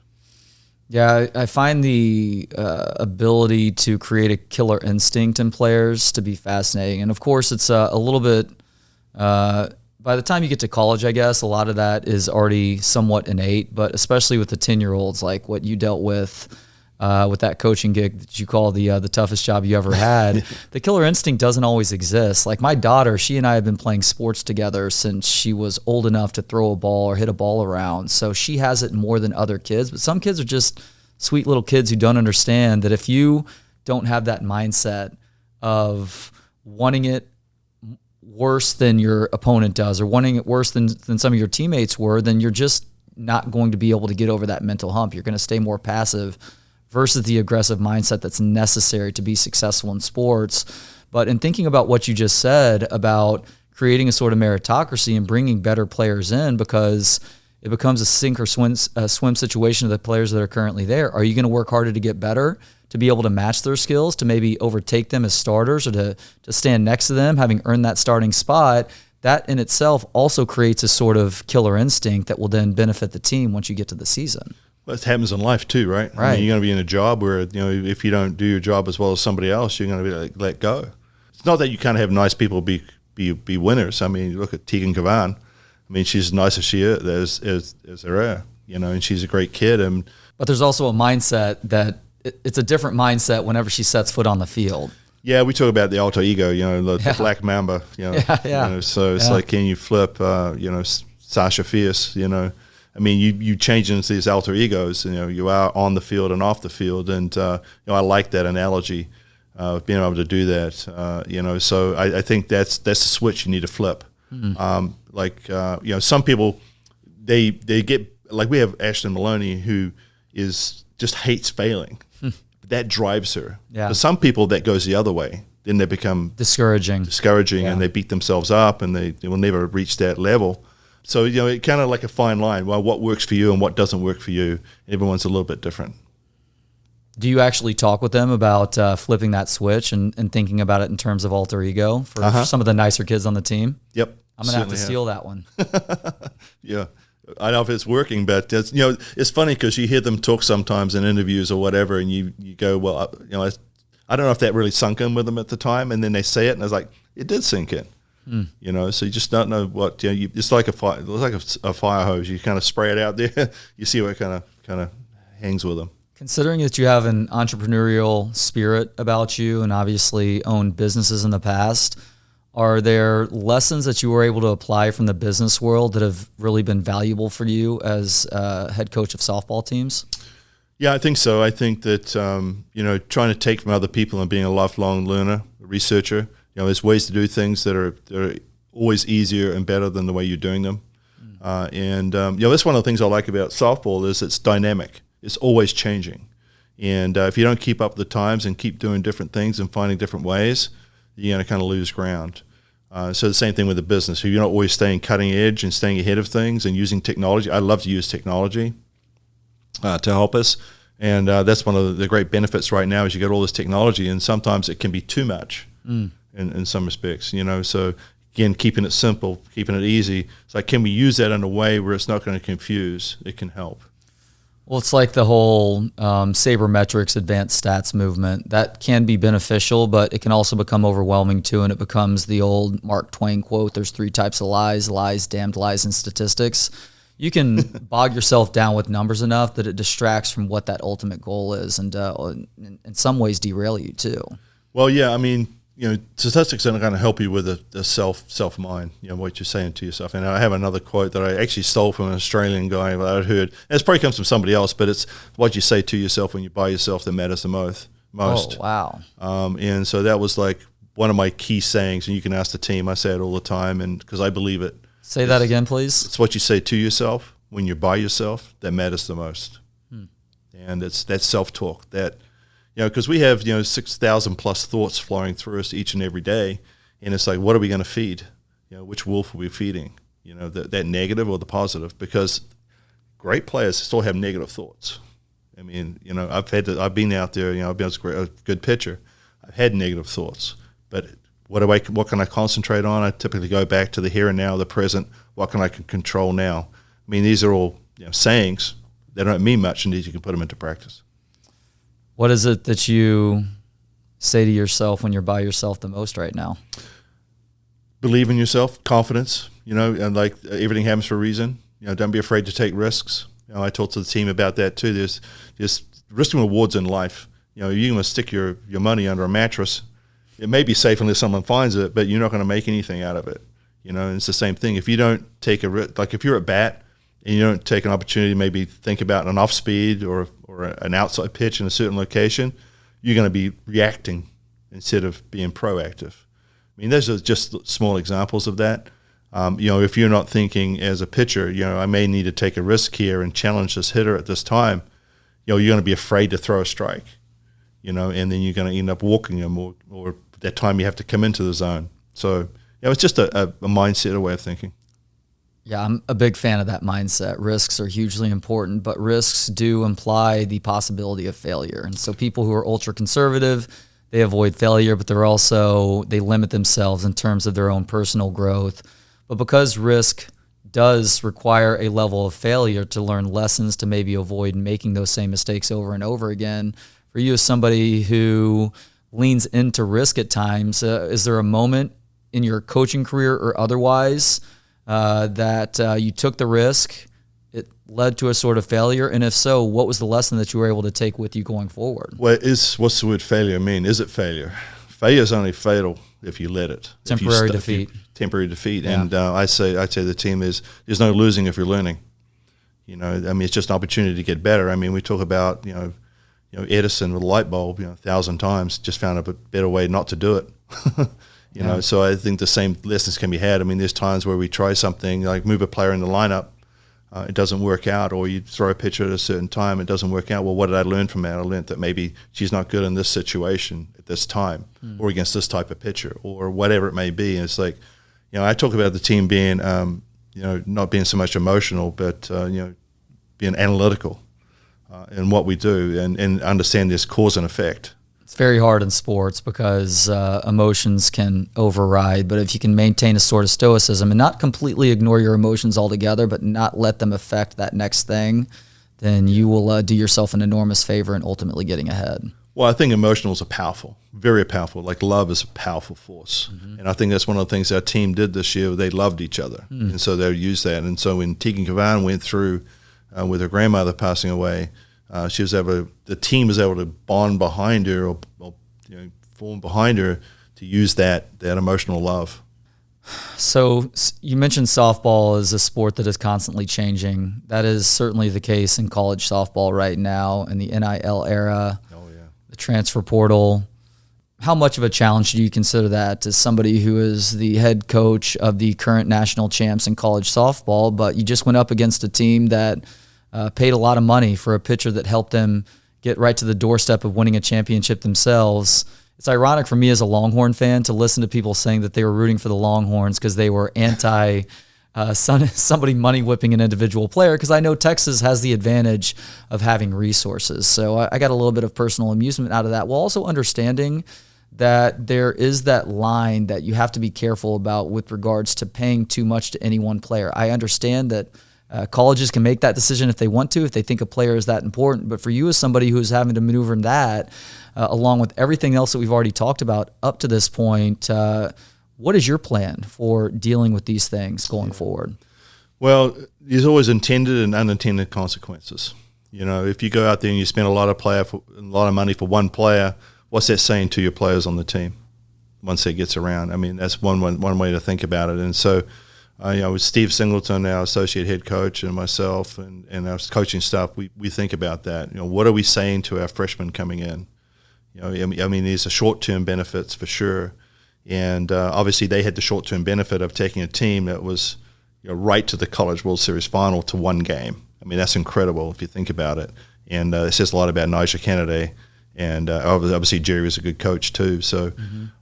Yeah, I find the ability to create a killer instinct in players to be fascinating. And, of course, it's a little bit by the time you get to college, I guess, a lot of that is already somewhat innate, but especially with the 10-year-olds, like what you dealt with that coaching gig that you call the toughest job you ever had, the killer instinct doesn't always exist. Like my daughter, she and I have been playing sports together since she was old enough to throw a ball or hit a ball around. So she has it more than other kids, but some kids are just sweet little kids who don't understand that if you don't have that mindset of wanting it worse than your opponent does or wanting it worse than some of your teammates were, then you're just not going to be able to get over that mental hump. You're going to stay more passive versus the aggressive mindset that's necessary to be successful in sports. But in thinking about what you just said about creating a sort of meritocracy and bringing better players in, because it becomes a sink or swim situation of the players that are currently there. Are you going to work harder to get better, to be able to match their skills, to maybe overtake them as starters or to stand next to them, having earned that starting spot? That in itself also creates a sort of killer instinct that will then benefit the team once you get to the season. Well, it happens in life too, right? Right. I mean, you're going to be in a job where, if you don't do your job as well as somebody else, you're going to be let go. It's not that you can't have nice people be winners. I mean, you look at Tegan Cavan. I mean, she's as nice as she is as there are, and she's a great kid. But there's also a mindset that it's a different mindset whenever she sets foot on the field. Yeah, we talk about the alter ego, the black mamba, so it's like, can you flip, Sasha Fierce, I mean, you change into these alter egos, you are on the field and off the field. And, I like that analogy of being able to do that, so I think that's the switch you need to flip. Mm-hmm. Some people, they get, like we have Ashton Maloney, who just hates failing. That drives her. Yeah. For some people, that goes the other way. Then they become discouraging, yeah. And they beat themselves up, and they will never reach that level. So, it kind of like a fine line. Well, what works for you and what doesn't work for you, everyone's a little bit different. Do you actually talk with them about flipping that switch and thinking about it in terms of alter ego for some of the nicer kids on the team? Yep. I'm going to have to steal that one. Yeah. I don't know if it's working, but it's funny because you hear them talk sometimes in interviews or whatever, and you go, well, I don't know if that really sunk in with them at the time, and then they say it, and I was like, it did sink in. So you just don't know what, it's like a fire hose. You kind of spray it out there, you see what kind of hangs with them. Considering that you have an entrepreneurial spirit about you and obviously owned businesses in the past, are there lessons that you were able to apply from the business world that have really been valuable for you as head coach of softball teams? Yeah, I think so. I think that, trying to take from other people and being a lifelong learner, a researcher, there's ways to do things that are always easier and better than the way you're doing them. That's one of the things I like about softball is it's dynamic. It's always changing. And if you don't keep up with the times and keep doing different things and finding different ways, you're going to kind of lose ground. So the same thing with the business. If you're not always staying cutting edge and staying ahead of things and using technology, I love to use technology to help us. And that's one of the great benefits right now is you get all this technology, and sometimes it can be too much in some respects. So again, keeping it simple, keeping it easy. It's like, can we use that in a way where it's not going to confuse? It can help. Well, it's like the whole sabermetrics, advanced stats movement. That can be beneficial, but it can also become overwhelming too, and it becomes the old Mark Twain quote, there's three types of lies, damned lies, and statistics. You can bog yourself down with numbers enough that it distracts from what that ultimate goal is, and in some ways derail you too. Well, yeah, I mean, statistics are going to help you with the self mind, what you're saying to yourself. And I have another quote that I actually stole from an Australian guy that I'd heard. And it's probably comes from somebody else, but it's what you say to yourself when you're by yourself that matters the most. Oh, wow. And so that was like one of my key sayings, and you can ask the team. I say it all the time, and because I believe it. Say that again, please. It's what you say to yourself when you're by yourself that matters the most. And it's that self-talk that, because we have, 6,000 plus thoughts flowing through us each and every day. And it's like, what are we going to feed? Which wolf are we feeding? That negative or the positive? Because great players still have negative thoughts. I mean, I've been out there, I've been a good pitcher. I've had negative thoughts, but what can I concentrate on? I typically go back to the here and now, the present. What can I control now? I mean, these are all sayings. They don't mean much, and you can put them into practice. What is it that you say to yourself when you're by yourself the most right now? Believe in yourself, confidence, and like everything happens for a reason. Don't be afraid to take risks. I talked to the team about that too. There's risk and rewards in life. You're going to stick your money under a mattress. It may be safe unless someone finds it, but you're not going to make anything out of it. And it's the same thing. If you don't take a risk, like if you're at bat and you don't take an opportunity to maybe think about an off speed or an outside pitch in a certain location, you're going to be reacting instead of being proactive. I mean, those are just small examples of that. If you're not thinking as a pitcher, I may need to take a risk here and challenge this hitter at this time, you're going to be afraid to throw a strike, and then you're going to end up walking him or that time you have to come into the zone. So, it's just a mindset, a way of thinking. Yeah, I'm a big fan of that mindset. Risks are hugely important, but risks do imply the possibility of failure. And so people who are ultra conservative, they avoid failure, but they limit themselves in terms of their own personal growth. But because risk does require a level of failure to learn lessons to maybe avoid making those same mistakes over and over again, for you as somebody who leans into risk at times, is there a moment in your coaching career or otherwise that you took the risk, it led to a sort of failure? And if so, what was the lesson that you were able to take with you going forward? Well, what's the word failure mean? Is it failure? Failure is only fatal if you let it. Temporary defeat. Temporary defeat. Yeah. And I'd say the team there's no losing if you're learning. It's just an opportunity to get better. I mean, we talk about, Edison with a light bulb, 1,000 times, just found a better way not to do it. So I think the same lessons can be had. I mean, there's times where we try something like move a player in the lineup, it doesn't work out, or you throw a pitcher at a certain time, it doesn't work out. Well, what did I learn from that? I learned that maybe she's not good in this situation at this time, or against this type of pitcher, or whatever it may be. And it's like, I talk about the team being, not being so much emotional, but being analytical in what we do, and understand this cause and effect. It's very hard in sports because emotions can override, but if you can maintain a sort of stoicism and not completely ignore your emotions altogether, but not let them affect that next thing, then you will do yourself an enormous favor in ultimately getting ahead. Well, I think emotionals are powerful, very powerful. Like love is a powerful force. And I think that's one of the things our team did this year. They loved each other. And so they used that. And so when Tegan Kavan went through with her grandmother passing away, the team was able to bond behind her or form behind her to use that emotional love. So you mentioned softball is a sport that is constantly changing. That is certainly the case in college softball right now in the NIL era, the transfer portal. How much of a challenge do you consider that as somebody who is the head coach of the current national champs in college softball, but you just went up against a team that paid a lot of money for a pitcher that helped them get right to the doorstep of winning a championship themselves? It's ironic for me as a Longhorn fan to listen to people saying that they were rooting for the Longhorns because they were anti somebody money whipping an individual player, because I know Texas has the advantage of having resources. So I got a little bit of personal amusement out of that, while also understanding that there is that line that you have to be careful about with regards to paying too much to any one player. I understand that Colleges can make that decision if they want to, if they think a player is that important. But for you as somebody who's having to maneuver in that, along with everything else that we've already talked about up to this point, what is your plan for dealing with these things going forward? Well, there's always intended and unintended consequences. If you go out there and you spend a lot of money for one player, what's that saying to your players on the team once that gets around? I mean, that's one way to think about it. And so, with Steve Singleton, our associate head coach, and myself and our coaching staff, we think about that. What are we saying to our freshmen coming in? I mean, there's a short-term benefits for sure. And obviously they had the short-term benefit of taking a team that was right to the College World Series final to one game. I mean, that's incredible if you think about it. And it says a lot about Nigel Kennedy. And obviously Jerry was a good coach too. So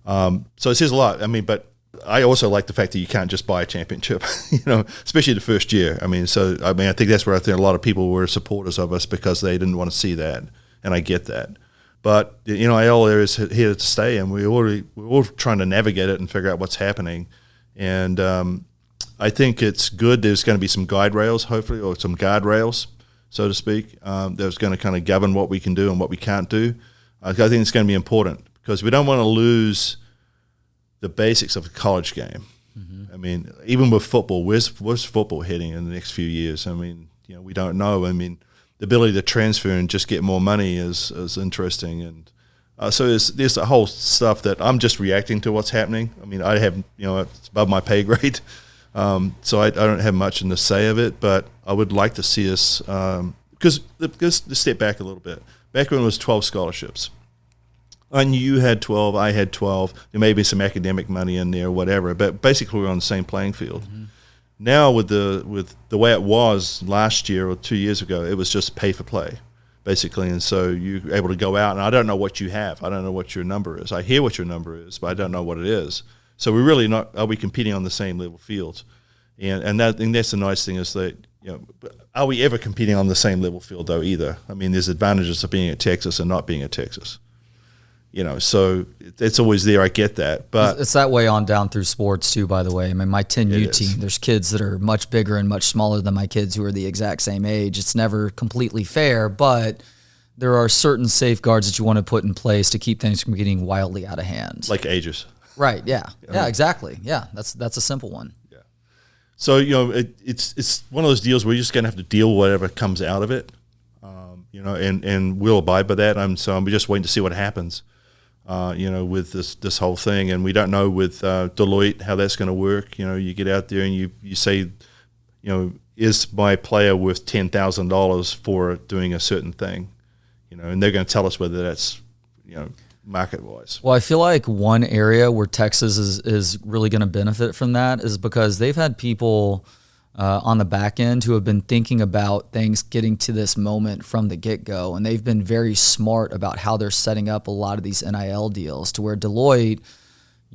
so it says a lot. I mean, but I also like the fact that you can't just buy a championship, especially the first year. I mean, I think that's where I think a lot of people were supporters of us because they didn't want to see that. And I get that. But, AL is here to stay, and we're all trying to navigate it and figure out what's happening. And I think it's good. There's going to be some guide rails, hopefully, or some guardrails, so to speak, that's going to kind of govern what we can do and what we can't do. I think it's going to be important because we don't want to lose the basics of the college game. Mm-hmm. I mean, even with football, where's football heading in the next few years? I mean, we don't know. I mean, the ability to transfer and just get more money is interesting. And so there's a whole stuff that I'm just reacting to what's happening. I mean, I have, it's above my pay grade. So I don't have much in the say of it, but I would like to see us, because let's step back a little bit. Back when it was 12 scholarships, I knew you had 12, I had 12. There may be some academic money in there or whatever, but basically we're on the same playing field. Mm-hmm. Now with the way it was last year or 2 years ago, it was just pay for play, basically. And so you're able to go out, and I don't know what you have. I don't know what your number is. I hear what your number is, but I don't know what it is. So we're really not, are we competing on the same level field? And that's the nice thing is that, are we ever competing on the same level field though either? I mean, there's advantages of being at Texas and not being at Texas. So it's always there. I get that, but it's that way on down through sports too. By the way, I mean my 10U team. There's kids that are much bigger and much smaller than my kids who are the exact same age. It's never completely fair, but there are certain safeguards that you want to put in place to keep things from getting wildly out of hand. Like ages. Right. Yeah. Yeah. Exactly. Yeah. That's a simple one. Yeah. So it's one of those deals where you're just gonna have to deal with whatever comes out of it, and we'll abide by that. I'm just waiting to see what happens. With this whole thing, and we don't know with Deloitte how that's going to work. You get out there and you say, is my player worth $10,000 for doing a certain thing, and they're going to tell us whether that's, market wise. Well, I feel like one area where Texas is really going to benefit from that is because they've had people on the back end who have been thinking about things getting to this moment from the get-go, and they've been very smart about how they're setting up a lot of these NIL deals to where Deloitte,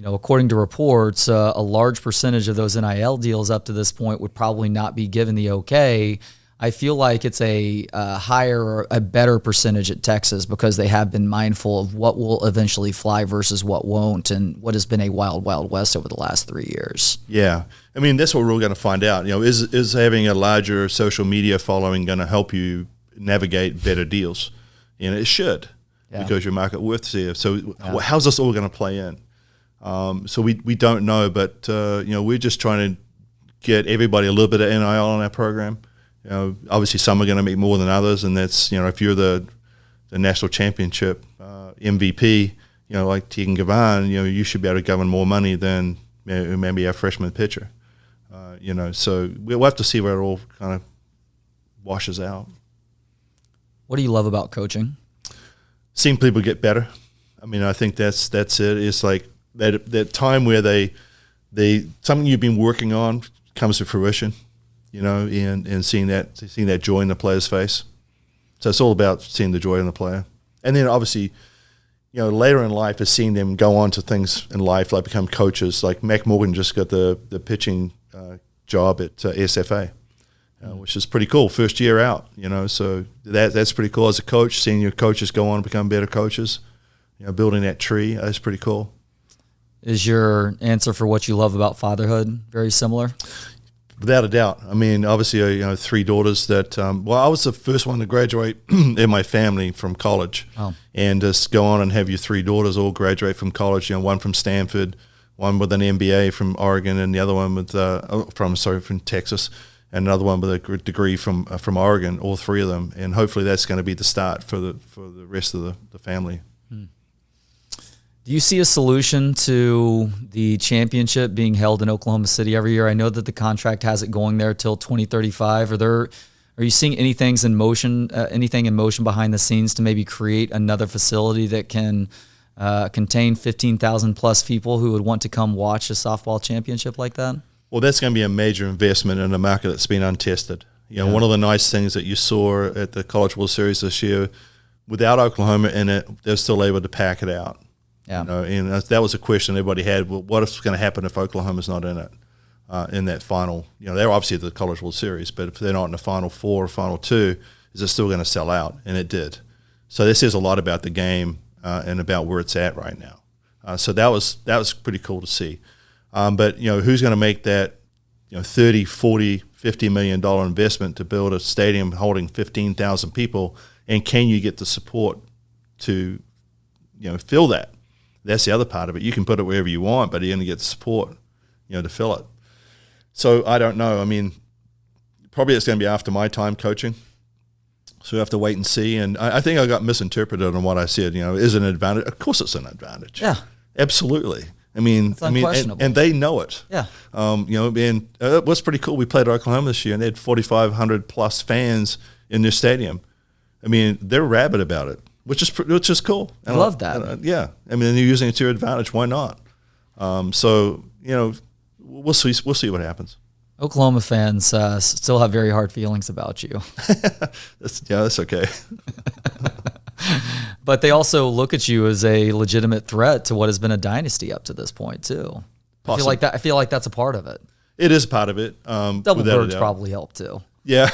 according to reports, a large percentage of those NIL deals up to this point would probably not be given the okay. I feel like it's a higher or a better percentage at Texas because they have been mindful of what will eventually fly versus what won't, and what has been a wild, wild west over the last 3 years. Yeah. I mean, that's what we're going to find out. Is having a larger social media following going to help you navigate better deals? It should, because your market worth is there. So how's this all going to play in? So we don't know, but we're just trying to get everybody a little bit of NIL on our program. Obviously some are going to make more than others, and that's, if you're the national championship MVP, like Tegan Gavan, you should be able to govern more money than maybe our freshman pitcher. So we'll have to see where it all kind of washes out. What do you love about coaching? Seeing people get better. I mean, I think that's it. It's like that time where they something you've been working on comes to fruition. And seeing that joy in the player's face. So it's all about seeing the joy in the player. And then obviously, later in life is seeing them go on to things in life, like become coaches. Like Mac Morgan just got the pitching job at SFA, which is pretty cool. First year out, so that's pretty cool as a coach, seeing your coaches go on and become better coaches, building that tree. That's pretty cool. Is your answer for what you love about fatherhood very similar? Without a doubt. I mean, obviously, 3 daughters that, I was the first one to graduate in my family from college. Oh. And just go on and have your 3 daughters all graduate from college, one from Stanford, one with an MBA from Oregon, and the other one with, from Texas, and another one with a degree from Oregon, all 3 of them. And hopefully that's going to be the start for the rest of the family. Do you see a solution to the championship being held in Oklahoma City every year? I know that the contract has it going there till 2035. Are you seeing anything in motion behind the scenes to maybe create another facility that can contain 15,000 plus people who would want to come watch a softball championship like that? Well, that's going to be a major investment in a market that's been untested. One of the nice things that you saw at the College World Series this year, without Oklahoma in it, they're still able to pack it out. Yeah. And that was a question everybody had. Well, what is going to happen if Oklahoma's not in it, in that final? They're obviously at the College World Series, but if they're not in the Final 4 or Final 2, is it still going to sell out? And it did. So this says a lot about the game and about where it's at right now. So that was pretty cool to see. But who's going to make that 30, 40, $50 million investment to build a stadium holding 15,000 people, and can you get the support to fill that? That's the other part of it. You can put it wherever you want, but you're going to get the support, to fill it. So I don't know. I mean, probably it's going to be after my time coaching. So we have to wait and see. And I think I got misinterpreted on what I said. Is it an advantage? Of course it's an advantage. Yeah. Absolutely. And they know it. Yeah. And it was pretty cool. We played at Oklahoma this year, and they had 4,500 plus fans in their stadium. I mean, they're rabid about it. Which is cool. I love that. Yeah. I mean, you're using it to your advantage. Why not? So we'll see what happens. Oklahoma fans still have very hard feelings about you. That's okay. But they also look at you as a legitimate threat to what has been a dynasty up to this point too. Possibly. I feel like that's a part of it. It is part of it. Double birds probably help too. Yeah.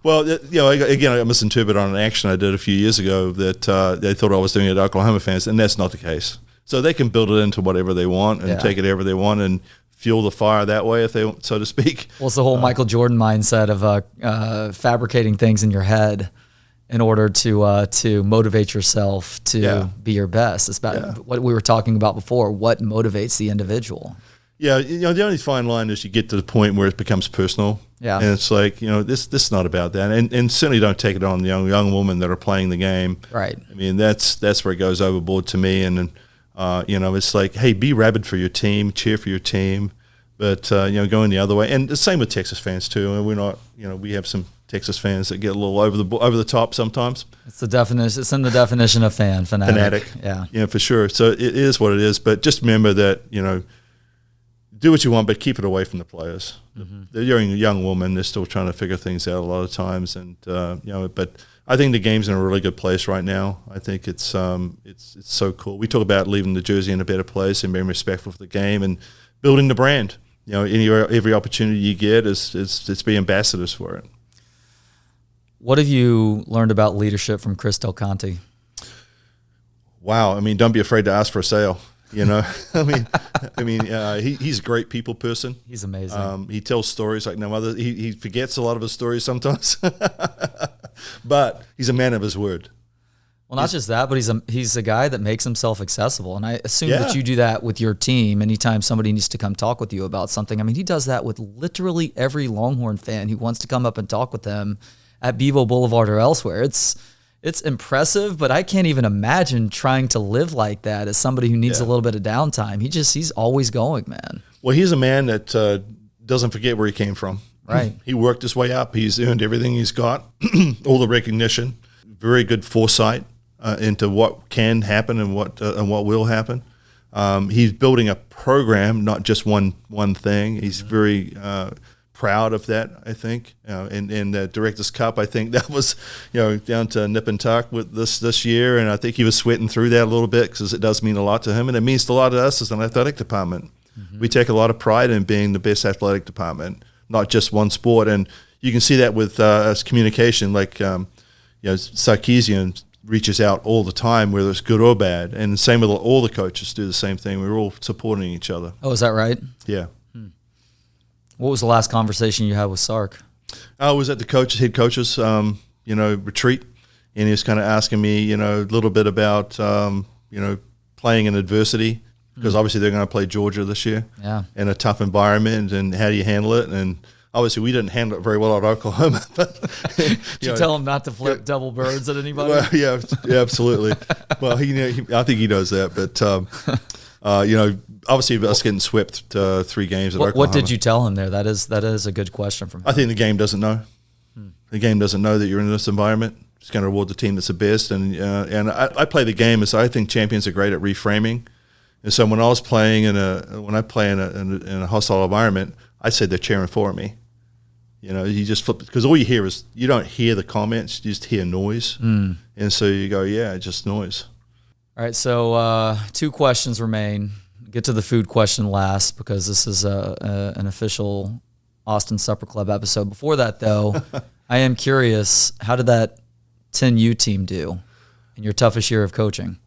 Well, again, I misinterpreted on an action I did a few years ago that they thought I was doing it to Oklahoma fans, and that's not the case. So they can build it into whatever they want and take it wherever they want and fuel the fire that way, if they want, so to speak. Well, it's the whole Michael Jordan mindset of fabricating things in your head in order to motivate yourself to be your best. It's about what we were talking about before, what motivates the individual. Yeah, the only fine line is you get to the point where it becomes personal. Yeah. And it's like, this is not about that. And certainly don't take it on the young women that are playing the game. Right. I mean, that's where it goes overboard to me. And it's like, hey, be rabid for your team, cheer for your team, but going the other way. And the same with Texas fans too. And we're not, we have some Texas fans that get a little over the top sometimes. It's the definition. It's in the definition of fanatic. Yeah, for sure. So it is what it is. But just remember that do what you want, but keep it away from the players. Mm-hmm. You're a young woman; they're still trying to figure things out a lot of times, and But I think the game's in a really good place right now. I think it's so cool. We talk about leaving the jersey in a better place and being respectful for the game and building the brand. Every opportunity you get is be ambassadors for it. What have you learned about leadership from Chris Del Conte? Wow, I mean, don't be afraid to ask for a sale. He's a great people person. He's amazing. He tells stories like no other. He forgets a lot of his stories sometimes, but he's a man of his word. Well, not just that, but he's a guy that makes himself accessible. And I assume that you do that with your team. Anytime somebody needs to come talk with you about something, I mean, he does that with literally every Longhorn fan who wants to come up and talk with him at Bevo Boulevard or elsewhere. It's impressive, but I can't even imagine trying to live like that as somebody who needs a little bit of downtime. He's always going, man. Well, he's a man that doesn't forget where he came from. Right. He worked his way up. He's earned everything he's got, all the recognition, very good foresight into what can happen and what will happen. He's building a program, not just one thing. He's very proud of that, I think. In the Directors Cup, I think that was, down to nip and tuck with this year, and I think he was sweating through that a little bit because it does mean a lot to him, and it means a lot to us as an athletic department. Mm-hmm. We take a lot of pride in being the best athletic department, not just one sport, and you can see that with us communication, like Sarkisian reaches out all the time, whether it's good or bad, and the same with all the coaches do the same thing. We're all supporting each other. Oh, is that right? Yeah. What was the last conversation you had with Sark? I was at the head coach's, retreat, and he was kind of asking me, a little bit about, playing in adversity, because obviously they're going to play Georgia this year, in a tough environment, and how do you handle it? And obviously we didn't handle it very well at Oklahoma. But, Did you tell him not to flip double birds at anybody? Well, yeah, absolutely. Well, I think he knows that, but obviously us getting swept 3 games at Oklahoma. What did you tell him there? That is a good question from him. I think the game doesn't know. The game doesn't know that you're in this environment. It's going to reward the team that's the best. And I play the game as I think champions are great at reframing. And so when I was playing when I play in a hostile environment, I said they're cheering for me. You just flip, because all you hear is, you don't hear the comments, you just hear noise. And so you go, yeah, just noise. All right, so 2 questions remain. Get to the food question last, because this is an official Austin Supper Club episode. Before that, though, I am curious, how did that 10U team do in your toughest year of coaching?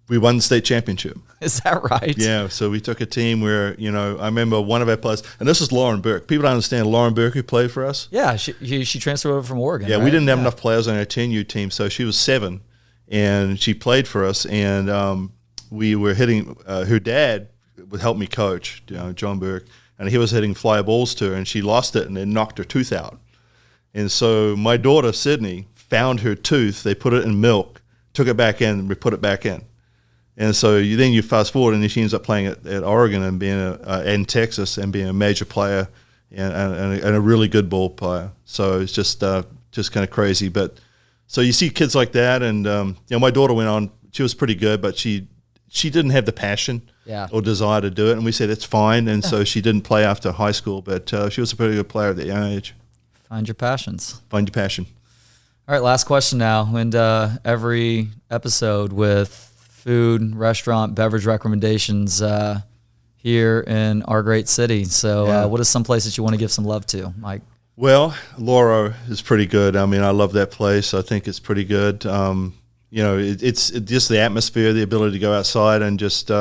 We won the state championship. Is that right? Yeah, so we took a team where, I remember one of our players, and this is Lauren Burke. People don't understand Lauren Burke, who played for us. Yeah, she transferred over from Oregon. Yeah, right? we didn't have enough players on our 10U team, so she was 7, and she played for us, and we were hitting, her dad would help me coach, John Burke, and he was hitting fly balls to her, and she lost it and then knocked her tooth out. And so my daughter, Sydney, found her tooth, they put it in milk, took it back in, and we put it back in. And so then you fast forward, and she ends up playing at Oregon and being in Texas and being a major player and a really good ball player. So it's just kind of crazy. But so you see kids like that, and my daughter went on. She was pretty good, but she didn't have the passion or desire to do it. And we said it's fine. And so she didn't play after high school, but she was a pretty good player at that young age. Find your passions. Find your passion. All right, last question now. And every episode with food, restaurant, beverage recommendations here in our great city. So what is some place that you want to give some love to, Mike? Well, Lauro is pretty good. I mean, I love that place. I think it's pretty good. It's just the atmosphere, the ability to go outside and just,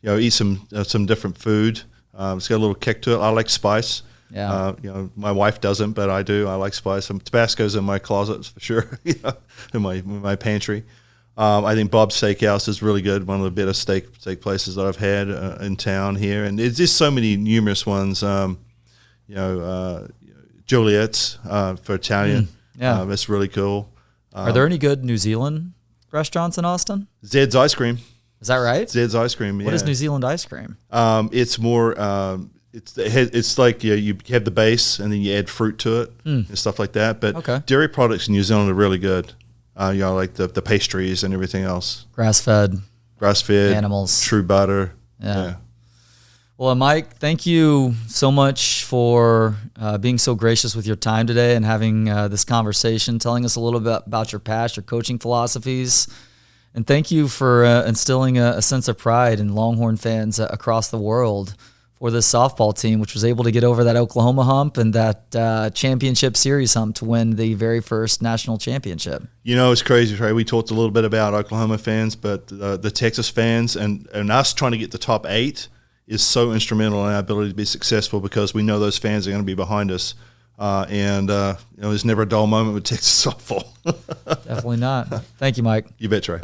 eat some different food. It's got a little kick to it. I like spice. Yeah. My wife doesn't, but I do. I like spice. Tabasco's in my closets for sure, in my pantry. I think Bob's Steakhouse is really good. One of the better steak places that I've had in town here, and there's just so many numerous ones. Juliet's for Italian. That's really cool. Are there any good New Zealand restaurants in Austin? Zed's Ice Cream. Is that right? Zed's Ice Cream. Yeah. What is New Zealand ice cream? It's more. It's like you have the base and then you add fruit to it and stuff like that. But dairy products in New Zealand are really good. Like the pastries and everything else. Grass-fed animals, true butter. Yeah. Well, Mike, thank you so much for being so gracious with your time today and having this conversation, telling us a little bit about your past, your coaching philosophies, and thank you for instilling a sense of pride in Longhorn fans across the world for this softball team, which was able to get over that Oklahoma hump and that championship series hump to win the very first national championship. It's crazy, Trey. We talked a little bit about Oklahoma fans, but the Texas fans and us trying to get the top 8 is so instrumental in our ability to be successful, because we know those fans are going to be behind us. There's never a dull moment with Texas softball. Definitely not. Thank you, Mike. You bet, Trey.